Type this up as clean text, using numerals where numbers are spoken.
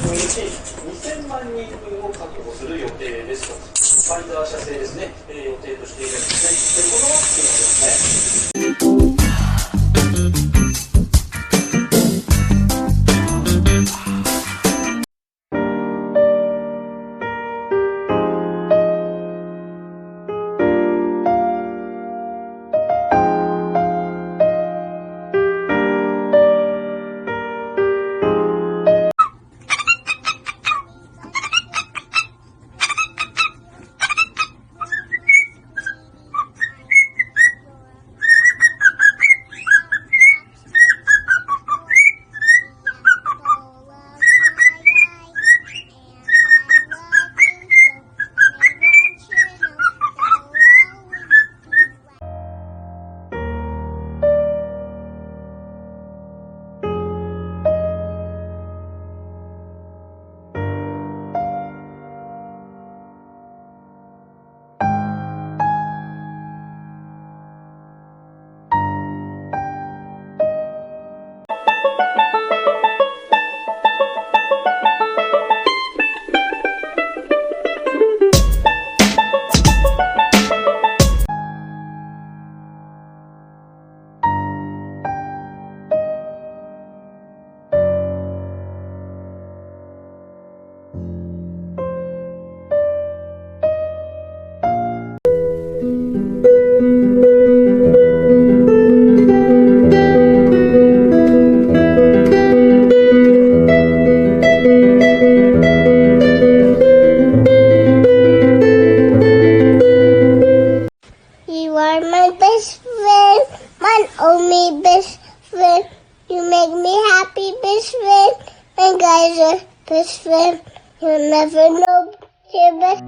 のうち2000万人分を確保する予定ですと、ファイザー社製ですね、予定としているんですね。ということは今ですね。You are my best friend, my only best friend. You make me happy, best friend. And guys are best friend. You'll never know your best.